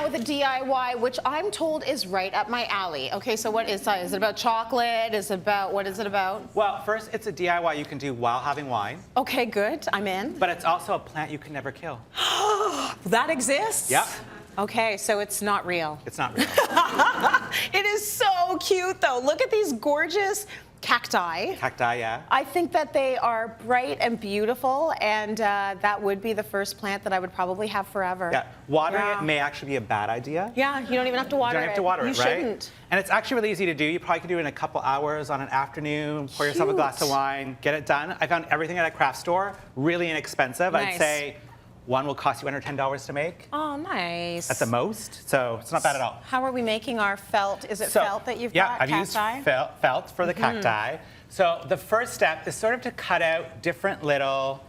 now with a DIY, which I'm told is right up my alley. Okay, so what is that? Is it about chocolate? Is it about, what is it about? Well, first, it's a DIY you can do while having wine. Okay, good. I'm in. But it's also a plant you can never kill. That exists? Yep. Okay, so it's not real. It's not real. It is so cute, though. Look at these gorgeous cacti. Cacti, yeah. I think that they are bright and beautiful, and that would be the first plant that I would probably have forever. Yeah, watering it may actually be a bad idea. Yeah, you don't even have to water it. You don't have to water it, right? You shouldn't. And it's actually really easy to do. You probably could do it in a couple hours on an afternoon, pour yourself a glass of wine, get it done. I found everything at a craft store really inexpensive. Nice. I'd say one will cost you under $10 to make. Oh, nice. At the most, so it's not bad at all. How are we making our felt? Is it felt that you've got? Yeah, I've used felt for the cacti. So the first step is sort of to cut out different little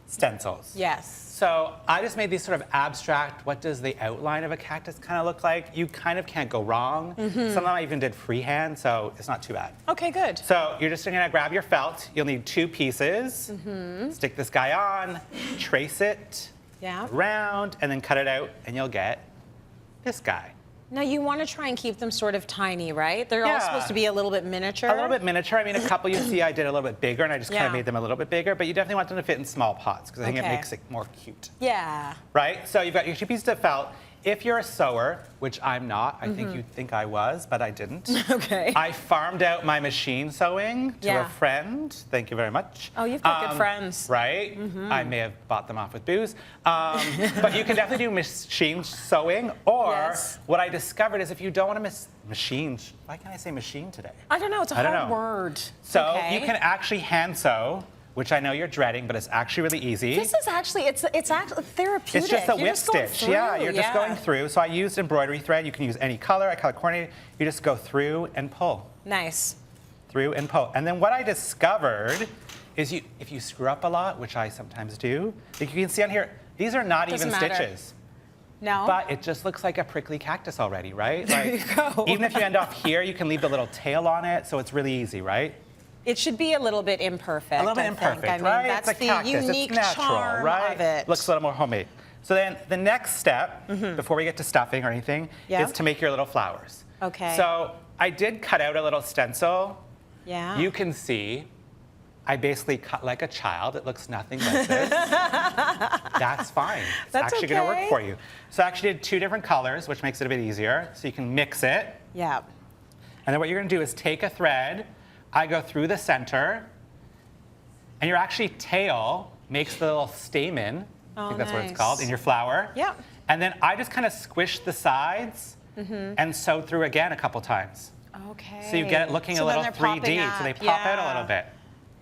stencils. Yes. So I just made these sort of abstract, what does the outline of a cactus kind of look like? You kind of can't go wrong. Some of them I even did freehand, so it's not too bad. Okay, good. So you're just gonna grab your felt. You'll need 2 pieces. Stick this guy on, trace it around, and then cut it out, and you'll get this guy. Now you want to try and keep them sort of tiny, right? They're all supposed to be a little bit miniature. A little bit miniature. I mean, a couple you see I did a little bit bigger, and I just kind of made them a little bit bigger, but you definitely want them to fit in small pots, because I think it makes it more cute. Yeah. Right? So you've got your 2 pieces of felt. If you're a sewer, which I'm not, I think you'd think I was, but I didn't. Okay. I farmed out my machine sewing to a friend. Thank you very much. Oh, you've got good friends. Right? I may have bought them off with booze. But you can definitely do machine sewing, or what I discovered is if you don't want to machine, why can't I say machine today? I don't know, it's a hard word. So you can actually hand sew, which I know you're dreading, but it's actually really easy. This is actually, it's actually therapeutic. It's just a whip stitch. Yeah, you're just going through. So I used embroidery thread. You can use any color. I color coordinated. You just go through and pull. Nice. Through and pull. And then what I discovered is if you screw up a lot, which I sometimes do, you can see on here, these are not even stitches. No. But it just looks like a prickly cactus already, right? There you go. Even if you end off here, you can leave the little tail on it, so it's really easy, right? It should be a little bit imperfect. A little bit imperfect, I mean, right? That's it's a the cactus. unique it's natural, charm right? of it. Looks a little more homemade. So then the next step, before we get to stuffing or anything, is to make your little flowers. Okay. So I did cut out a little stencil. Yeah. You can see I basically cut like a child. It looks nothing like this. That's fine. It's actually going to work for you. So I actually did 2 different colors, which makes it a bit easier. So you can mix it. Yeah. And then what you're going to do is take a thread. I go through the center. And your actually tail makes the little stamen. I think that's what it's called, in your flower. Yep. And then I just kind of squish the sides and sew through again a couple times. Okay. So you get it looking a little 3D. So they pop out a little bit.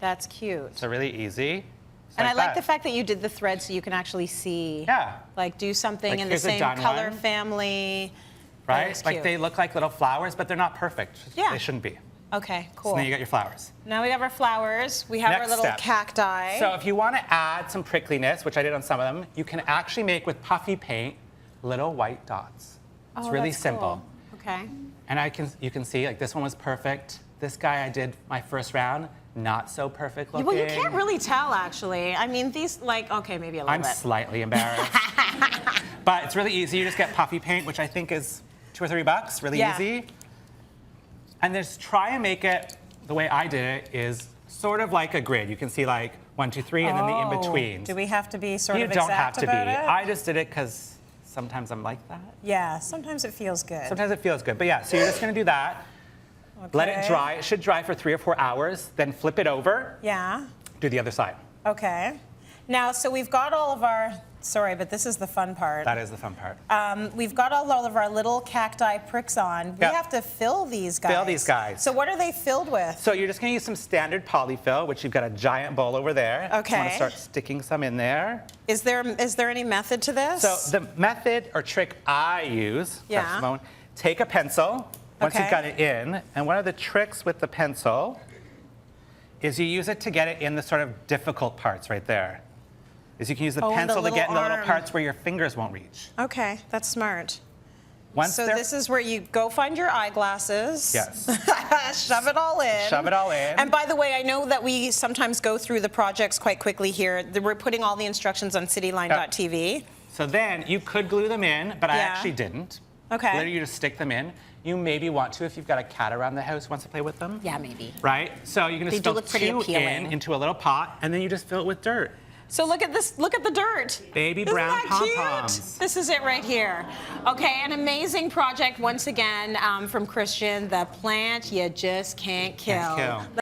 That's cute. So really easy. And I like the fact that you did the thread so you can actually see. Yeah. Like do something Like in the same color family. Right? Like they look like little flowers, but they're not perfect. Yeah. They shouldn't be. Okay, cool. So then you got your flowers. Now we have our flowers. We have our little cacti. So if you want to add some prickliness, which I did on some of them, you can actually make with puffy paint little white dots. It's really simple. Cool. Okay. And you can see, like this one was perfect. This guy I did my first round, not so perfect looking. Well, you can't really tell, actually. I mean, these, like, okay, maybe a little bit. I'm slightly embarrassed. But it's really easy. You just get puffy paint, which I think is $2 or $3, really easy. And just try and make it, the way I did it, is sort of like a grid. You can see like 1, 2, 3, and then the in-betweens. Do we have to be sort of exact about it? You don't have to be. it? I just did it because sometimes I'm like that. Yeah, sometimes it feels good. Sometimes it feels good. But yeah, so you're just going to do that. Okay. Let it dry. It should dry for 3 or 4 hours. Then flip it over. Yeah. Do the other side. Okay. Now, so we've got all of our, sorry, but this is the fun part. That is the fun part. We've got all of our little cacti pricks on. We have to fill these guys. Fill these guys. So what are they filled with? So you're just going to use some standard polyfill, which you've got a giant bowl over there. Okay. You want to start sticking some in there. Is there any method to this? So the method or trick I use, Simone, take a pencil once you've got it in, and one of the tricks with the pencil is you use it to get it in the sort of difficult parts right there. Is you can use the pencil to get in the little parts where your fingers won't reach. Okay, that's smart. So this is where you go find your eyeglasses. Yes. Shove it all in. Shove it all in. And by the way, I know that we sometimes go through the projects quite quickly here. We're putting all the instructions on cityline.tv. So then you could glue them in, but I Yeah. actually didn't. Okay. Literally, you just stick them in. You maybe want to if you've got a cat around the house who wants to play with them. Yeah, maybe. Right? So you're gonna They do fill look pretty two appealing. into a little pot, and then you just fill it with dirt. So look at this, look at the dirt. Baby Isn't brown that cute? pom-poms. This is it right here. Okay, an amazing project once again from Christian, the plant you just can't kill. Can't kill.